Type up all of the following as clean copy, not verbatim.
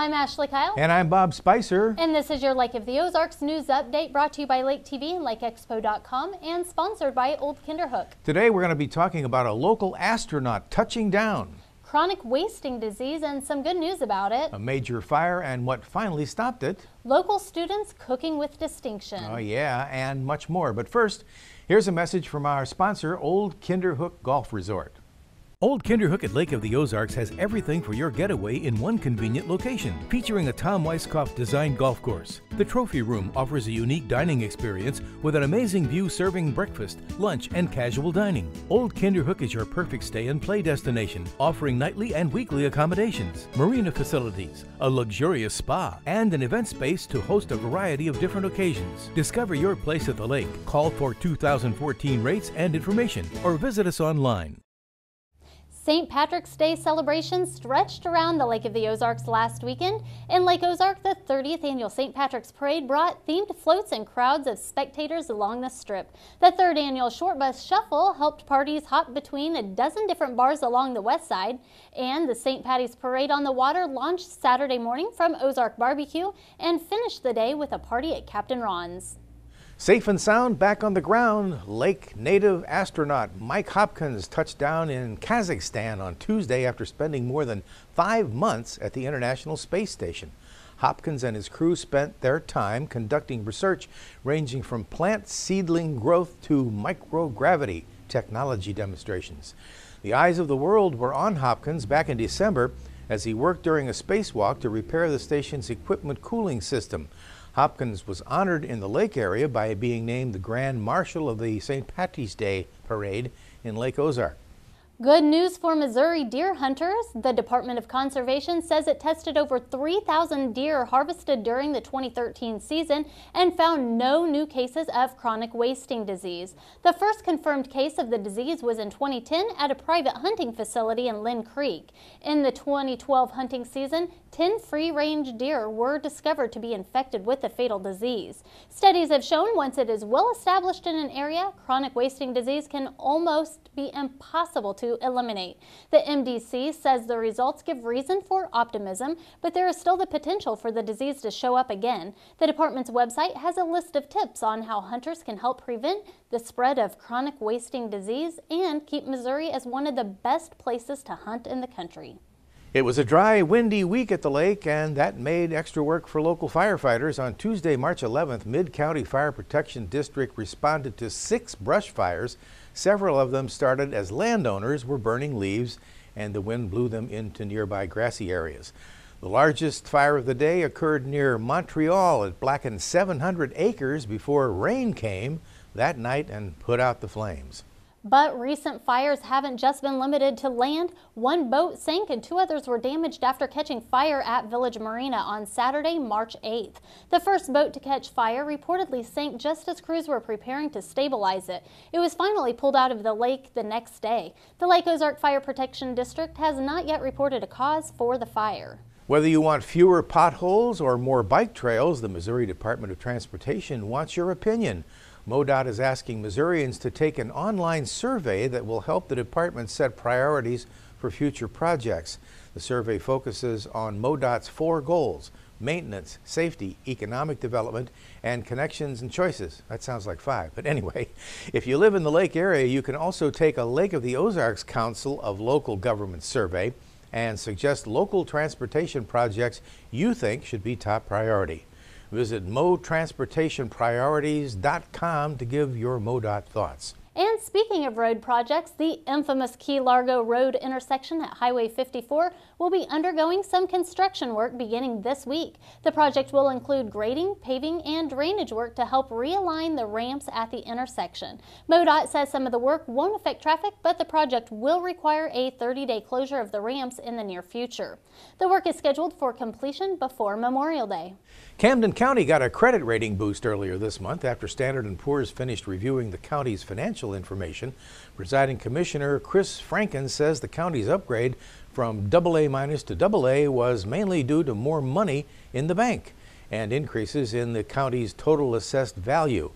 I'm Ashley Kyle. And I'm Bob Spicer. And this is your Lake of the Ozarks news update brought to you by Lake TV and LakeExpo.com and sponsored by Old Kinderhook. Today we're going to be talking about a local astronaut touching down, chronic wasting disease and some good news about it, a major fire and what finally stopped it, local students cooking with distinction. Oh yeah, and much more. But first, here's a message from our sponsor, Old Kinderhook Golf Resort. Old Kinderhook at Lake of the Ozarks has everything for your getaway in one convenient location, featuring a Tom Weiskopf designed golf course. The trophy room offers a unique dining experience with an amazing view serving breakfast, lunch, and casual dining. Old Kinderhook is your perfect stay and play destination, offering nightly and weekly accommodations, marina facilities, a luxurious spa, and an event space to host a variety of different occasions. Discover your place at the lake. Call for 2014 rates and information or visit us online. St. Patrick's Day celebrations stretched around the Lake of the Ozarks last weekend. In Lake Ozark, the 30th annual St. Patrick's Parade brought themed floats and crowds of spectators along the strip. The third annual Short Bus Shuffle helped parties hop between a dozen different bars along the west side. And the St. Patty's Parade on the Water launched Saturday morning from Ozark Barbecue and finished the day with a party at Captain Ron's. Safe and sound back on the ground, Lake native astronaut Mike Hopkins touched down in Kazakhstan on Tuesday after spending more than 5 months at the International Space Station. Hopkins and his crew spent their time conducting research ranging from plant seedling growth to microgravity technology demonstrations. The eyes of the world were on Hopkins back in December as he worked during a spacewalk to repair the station's equipment cooling system. Hopkins was honored in the lake area by being named the Grand Marshal of the St. Patty's Day Parade in Lake Ozark. Good news for Missouri deer hunters. The Department of Conservation says it tested over 3,000 deer harvested during the 2013 season and found no new cases of chronic wasting disease. The first confirmed case of the disease was in 2010 at a private hunting facility in Lynn Creek. In the 2012 hunting season, 10 free-range deer were discovered to be infected with the fatal disease. Studies have shown once it is well established in an area, chronic wasting disease can almost be impossible to eliminate. The MDC says the results give reason for optimism, but there is still the potential for the disease to show up again. The department's website has a list of tips on how hunters can help prevent the spread of chronic wasting disease and keep Missouri as one of the best places to hunt in the country. It was a dry, windy week at the lake, and that made extra work for local firefighters. On Tuesday, March 11th, Mid-County Fire Protection District responded to 6 brush fires. Several of them started as landowners were burning leaves, and the wind blew them into nearby grassy areas. The largest fire of the day occurred near Montreal. It blackened 700 acres before rain came that night and put out the flames. But recent fires haven't just been limited to land. One boat sank and 2 others were damaged after catching fire at Village Marina on Saturday, March 8th. The first boat to catch fire reportedly sank just as crews were preparing to stabilize it. It was finally pulled out of the lake the next day. The Lake Ozark Fire Protection District has not yet reported a cause for the fire. Whether you want fewer potholes or more bike trails, the Missouri Department of Transportation wants your opinion. MoDOT is asking Missourians to take an online survey that will help the department set priorities for future projects. The survey focuses on MoDOT's 4 goals: maintenance, safety, economic development, and connections and choices. That sounds like 5, but anyway, if you live in the lake area, you can also take a Lake of the Ozarks Council of Local Government survey and suggest local transportation projects you think should be top priority. Visit motransportationpriorities.com to give your MoDOT thoughts. And speaking of road projects, the infamous Key Largo Road intersection at Highway 54 will be undergoing some construction work beginning this week. The project will include grading, paving, and drainage work to help realign the ramps at the intersection. MoDOT says some of the work won't affect traffic, but the project will require a 30-day closure of the ramps in the near future. The work is scheduled for completion before Memorial Day. Camden County got a credit rating boost earlier this month after Standard & Poor's finished reviewing the county's financial information. Presiding Commissioner Chris Franken says the county's upgrade from AA- to AA was mainly due to more money in the bank and increases in the county's total assessed value.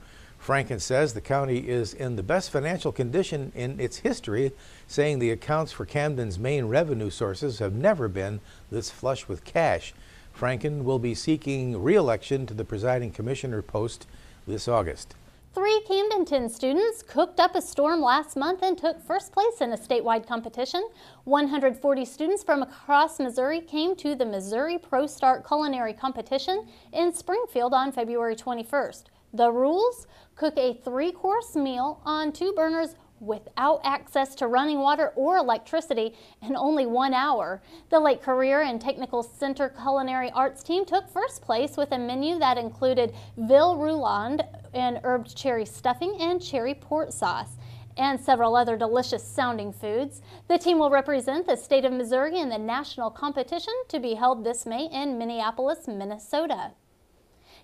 Franken says the county is in the best financial condition in its history, saying the accounts for Camden's main revenue sources have never been this flush with cash. Franken will be seeking re-election to the presiding commissioner post this August. 3 Camdenton students cooked up a storm last month and took first place in a statewide competition. 140 students from across Missouri came to the Missouri Pro Start Culinary Competition in Springfield on February 21st. The rules: cook a 3-course meal on 2 burners without access to running water or electricity in only 1 hour. The Lake Career and Technical Center Culinary Arts team took first place with a menu that included veal rouland and herbed cherry stuffing and cherry port sauce, and several other delicious sounding foods. The team will represent the state of Missouri in the national competition to be held this May in Minneapolis, Minnesota.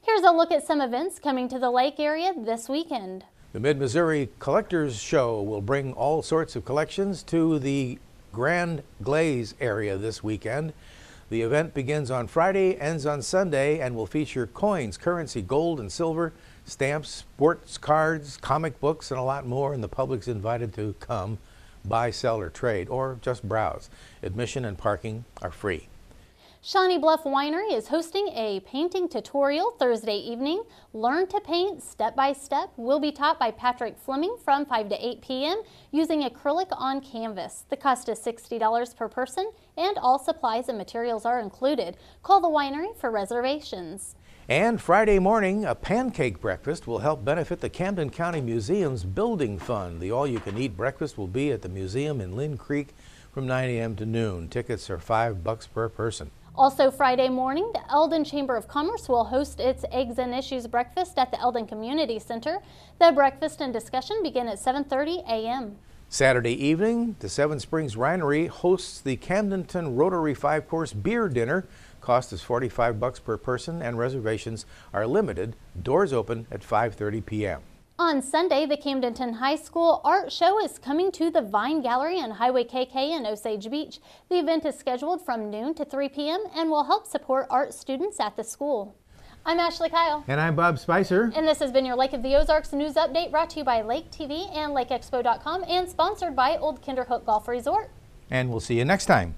Here's a look at some events coming to the lake area this weekend. The Mid-Missouri Collectors Show will bring all sorts of collections to the Grand Glaze area this weekend. The event begins on Friday, ends on Sunday, and will feature coins, currency, gold and silver, stamps, sports cards, comic books, and a lot more, and the public's invited to come, buy, sell, or trade, or just browse. Admission and parking are free. Shawnee Bluff Winery is hosting a painting tutorial Thursday evening. Learn to paint step by step will be taught by Patrick Fleming from 5 to 8 p.m. using acrylic on canvas. The cost is $60 per person, and all supplies and materials are included. Call the winery for reservations. And Friday morning, a pancake breakfast will help benefit the Camden County Museum's Building Fund. The all-you-can-eat breakfast will be at the museum in Lynn Creek from 9 a.m. to noon. Tickets are $5 per person. Also Friday morning, the Eldon Chamber of Commerce will host its Eggs and Issues breakfast at the Eldon Community Center. The breakfast and discussion begin at 7:30 a.m. Saturday evening, the Seven Springs Winery hosts the Camdenton Rotary 5-course beer dinner. Cost is $45 per person, and reservations are limited. Doors open at 5:30 p.m. On Sunday, the Camdenton High School Art Show is coming to the Vine Gallery on Highway KK in Osage Beach. The event is scheduled from noon to 3 p.m. and will help support art students at the school. I'm Ashley Kyle. And I'm Bob Spicer. And this has been your Lake of the Ozarks News Update, brought to you by Lake TV and LakeExpo.com and sponsored by Old Kinderhook Golf Resort. And we'll see you next time.